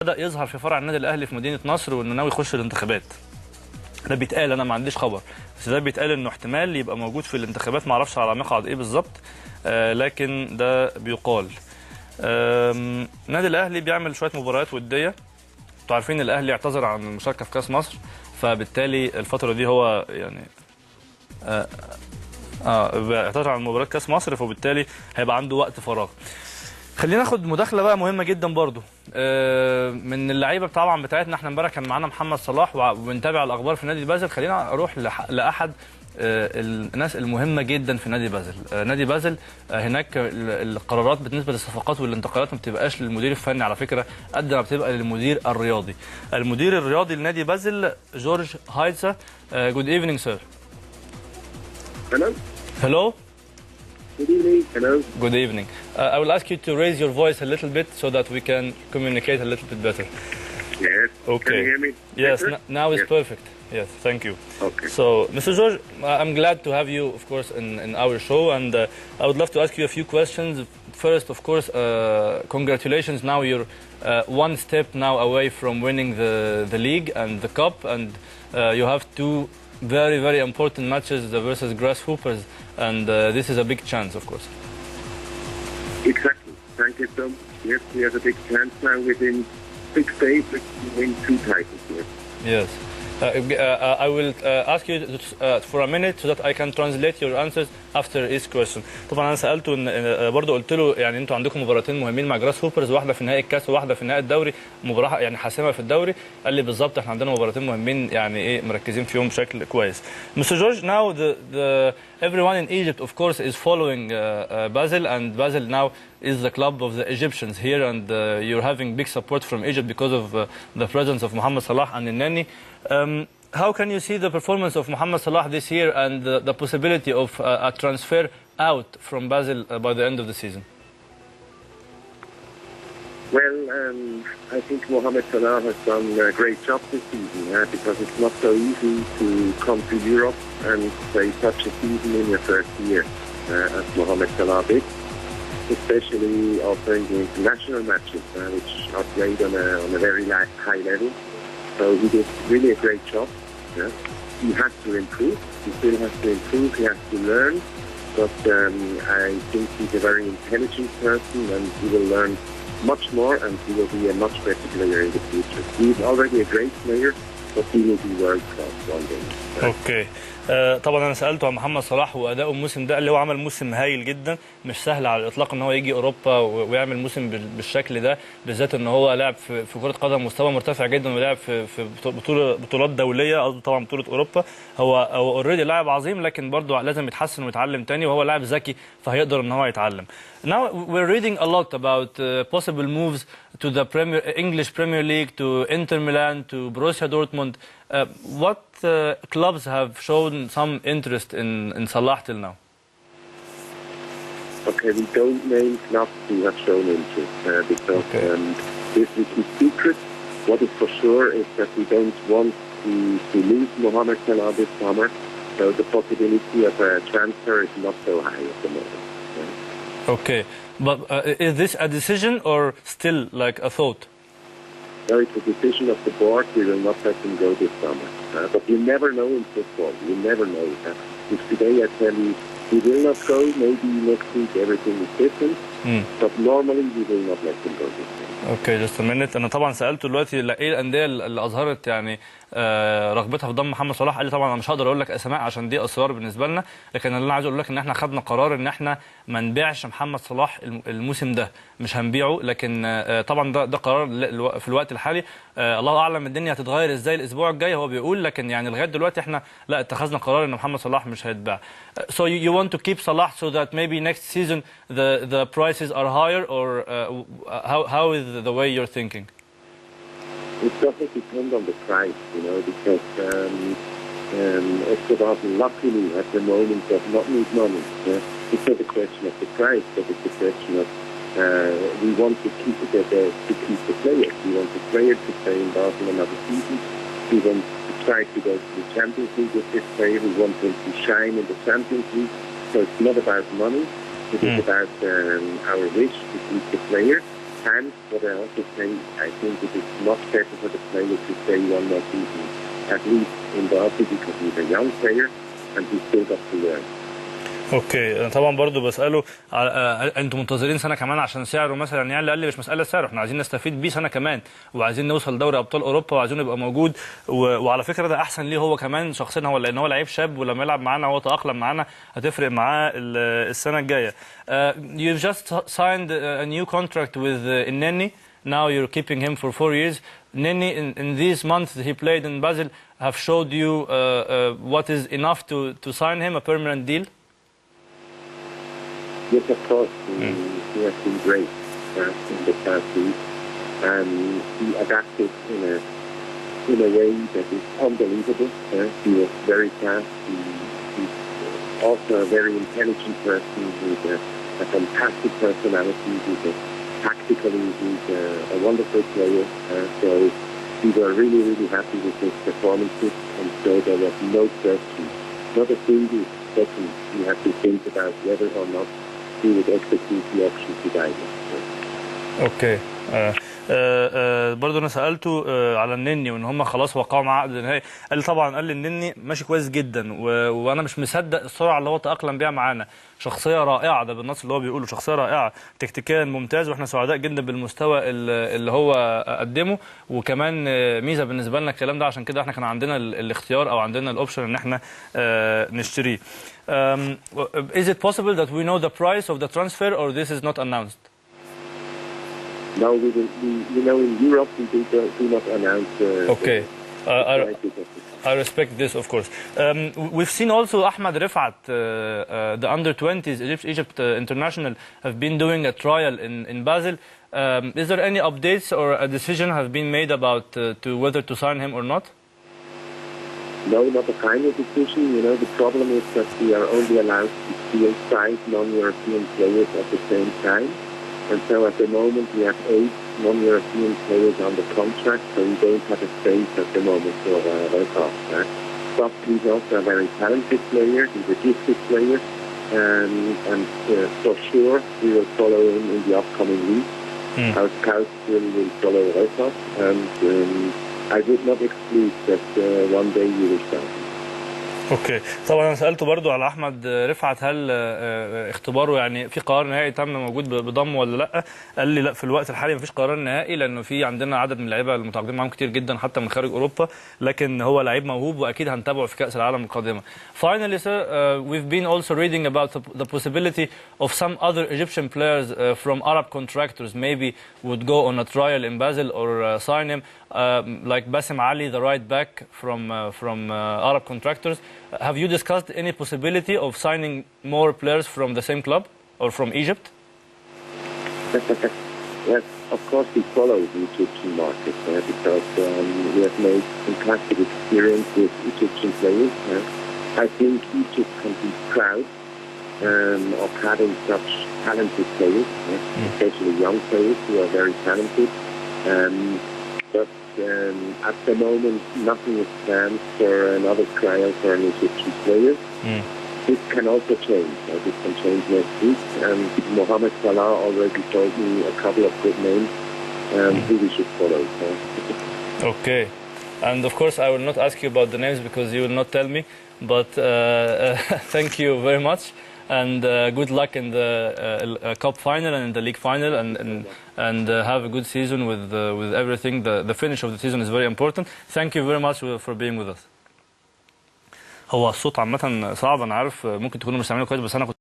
بدأ يظهر في فرع النادي الاهلي في مدينه نصر وانه ناوي يخش الانتخابات. ده بيتقال، انا ما عنديش خبر، بس ده بيتقال انه احتمال يبقى موجود في الانتخابات، ما اعرفش على مقعد ايه بالظبط، لكن ده بيقال. النادي الاهلي بيعمل شويه مباريات وديه. انتوا عارفين الاهلي اعتذر عن المشاركه في كاس مصر، فبالتالي الفتره دي هو يعني اعتذر عن مباراه كاس مصر، فبالتالي هيبقى عنده وقت فراغ. خلينا ناخد مداخله بقى مهمه جدا برضو من اللعيبه طبعا بتاعتنا. احنا امبارح كان معانا محمد صلاح وبنتابع الاخبار في نادي بازل. خلينا اروح لاحد الناس المهمه جدا في نادي بازل. نادي بازل هناك القرارات بالنسبه للصفقات والانتقالات ما بتبقاش للمدير الفني على فكره، قد ما بتبقى للمدير الرياضي. المدير الرياضي لنادي بازل جورج هايتسا. Good evening sir. Hello. Good evening. Hello. Good evening. I will ask you to raise your voice a little bit so that we can communicate a little bit better. Yes. Okay. Can you hear me? Yes. Better? Now it's Yes. perfect. Yes. Thank you. Okay. So, Mr. George, I'm glad to have you, of course, in our show, and I would love to ask you a few questions. First, of course, congratulations. Now you're one step now away from winning the league and the cup, and you have two very, very important matches versus Grasshoppers, and this is a big chance, of course. Exactly. Thank you so much. Yes, we have a big chance now. Within 6 days, we can win 2 titles here. Yes. I will ask you for a minute so that I can translate your answers after each question. طبعا انا سالته ان برضه قلت له يعني انتوا عندكم مباراتين مهمين مع جراس هوبرز، واحده في نهائي الكاس وواحده في نهائي الدوري، مباراه يعني حاسمه في الدوري. قال لي بالظبط احنا عندنا مباراتين مهمين يعني ايه مركزين فيهم بشكل كويس. Mr. George, now the everyone in Egypt of course is following Basel, and Basel now is the club of the Egyptians here, and you're having big support from Egypt because of the presence of Mohamed Salah and Nani. How can you see the performance of Mohamed Salah this year and the possibility of a transfer out from Basel by the end of the season? Well, I think Mohamed Salah has done a great job this season because it's not so easy to come to Europe and play such a season in your first year as Mohamed Salah did, especially also in the international matches which are played on a very high level. So he did really a great job. Yeah. He has to improve. He still has to improve. He has to learn. But I think he's a very intelligent person, and he will learn much more, and he will be a much better player in the future. He's already a great player, but he will be world class one day. Okay. طبعا انا سالته عن محمد صلاح واداؤه الموسم ده، اللي هو عمل موسم هايل جدا، مش سهل على الاطلاق ان هو يجي اوروبا ويعمل موسم بالشكل ده، بالذات ان هو لاعب في كره قدم مستوى مرتفع جدا، ولعب في بطولات دوليه، قصدي طبعا بطوله اوروبا. هو اوريدي لاعب عظيم، لكن برضه لازم يتحسن ويتعلم تاني، وهو لاعب ذكي فهيقدر ان هو يتعلم. Now we're reading a lot about possible moves to the English Premier League, to Inter Milan, to Borussia Dortmund. What clubs have shown some interest in Salah till now? Okay, we don't name clubs who have shown interest because this we keep secret. What is for sure is that we don't want to lose Mohamed Salah this summer, so the possibility of a transfer is not so high at the moment. Okay, but is this a decision or still like a thought? No, it's a decision of the board. We will not let him go this summer. But you never know in football. You never know. If today I tell you he will not go, maybe next week everything is different. But normally we will not let him go this summer. اوكي جاست مينت. انا طبعا سالته دلوقتي ايه الانديه اللي اظهرت يعني رغبتها في ضم محمد صلاح. قال لي طبعا انا مش هقدر اقول لك اسماء عشان دي اسرار بالنسبه لنا، لكن اللي انا عايز اقول لك ان احنا خدنا قرار ان احنا ما نبيعش محمد صلاح الموسم ده، مش هنبيعه، لكن طبعا ده قرار في الوقت الحالي. الله اعلم الدنيا هتتغير ازاي الاسبوع الجاي هو بيقول، لكن يعني لغايه دلوقتي احنا لا اتخذنا قرار ان محمد صلاح مش هيتباع. So you want to keep Salah so that maybe next season the prices are higher, or how is the way you're thinking? It doesn't depend on the price, because Escobar luckily at the moment does not need money. It's not a question of the price, but it's a question of we want to keep the players. We want the players to play in Barcelona another season. We want to try to go to the Champions League with this player. We want them to shine in the Champions League. So it's not about money. It is about our wish to keep the players. can, but I also say I think it is much better for the player to stay one more season, at least in Basel, because he's a young player and he's still got to learn. اوكي انا طبعا برضو بساله انتوا منتظرين سنه كمان عشان سعره مثلا يعني؟ قال لي مش مساله سعر، احنا عايزين نستفيد بيه سنه كمان وعايزين نوصل دوري ابطال اوروبا وعايزين يبقى موجود وعلى فكره ده احسن ليه هو كمان شخصيا، هو لان هو لعيب شاب ولما يلعب معانا هو تاقلم معانا هتفرق معاه السنه الجايه. You've just signed a new contract with Neni. Now you're keeping him for 4 years. Neni, in these months that he played in Basel, have showed you what is enough to sign him a permanent deal? Yes, of course. He has been great in the past week, and he adapted in a way that is unbelievable. He was very fast. He's also a very intelligent person with a fantastic personality. Tactically, he's a wonderful player. So we were really, really happy with his performances, and so there was no question, not a single second we had to think about whether or not he would execute the option to buy him. اوكي. برضه انا سالته على النني وان هم خلاص وقعوا مع عقد نهائي. قال لي طبعا، قال لي النني ماشي كويس جدا وانا مش مصدق السرعه اللي هو تاقلم بيها معانا. شخصيه رائعه، ده بالنص اللي هو بيقوله، شخصيه رائعه، تكتيكيا ممتاز، واحنا سعداء جدا بالمستوى اللي هو قدمه. وكمان ميزه بالنسبه لنا الكلام ده، عشان كده احنا كان عندنا الاختيار او عندنا الاوبشن ان احنا نشتريه. Is it possible that we know the price of the transfer or this is not announced? No, you know, in Europe we do not announce. Okay. I respect this, of course. We've seen also Ahmad Rifat, the under-20s Egypt international, have been doing a trial in Basel. Is there any updates or a decision have been made about to whether to sign him or not? No, not a final decision. You know, the problem is that we are only allowed to field 5 non-European players at the same time. And so at the moment we have 8 non-European players on the contract, so we don't have a space at the moment for Rökhoff. But he's also a very talented player, he's a gifted player, and for sure we will follow him in the upcoming week. Our scouts will follow Rökhoff, and I would not exclude that one day we will start. اوكي. طبعا انا سالته برضو على احمد رفعت، هل اختباره يعني في قرار نهائي تم موجود بضمه ولا لا؟ قال لي لا، في الوقت الحالي مفيش قرار نهائي، لانه في عندنا عدد من اللعيبه المتعاقدين معاهم كتير جدا حتى من خارج اوروبا، لكن هو لعيب موهوب واكيد هنتابعه في كاس العالم القادمه. Finally, sir, we've been also reading about the possibility of some other Egyptian players from Arab contractors maybe would go on a trial in Basel or sign him, like Bassem Ali, the right back from Arab contractors. Have you discussed any possibility of signing more players from the same club or from Egypt? Yes, of course we follow the Egyptian market because we have made fantastic experience with Egyptian players. I think Egypt can be proud of having such talented players, especially young players who are very talented. But at the moment, nothing is planned for another trial for an Egyptian player. This can also change. This can change next week. And Mohamed Salah already told me a couple of good names who we should follow. Okay. And of course, I will not ask you about the names because you will not tell me. But thank you very much. And good luck in the cup final and in the league final, and have a good season with everything. The finish of the season is very important. Thank you very much for being with us. هو الصوت عامة صعب، أنا عارف ممكن تكونوا مش سامعينه كويس، بس أنا كنت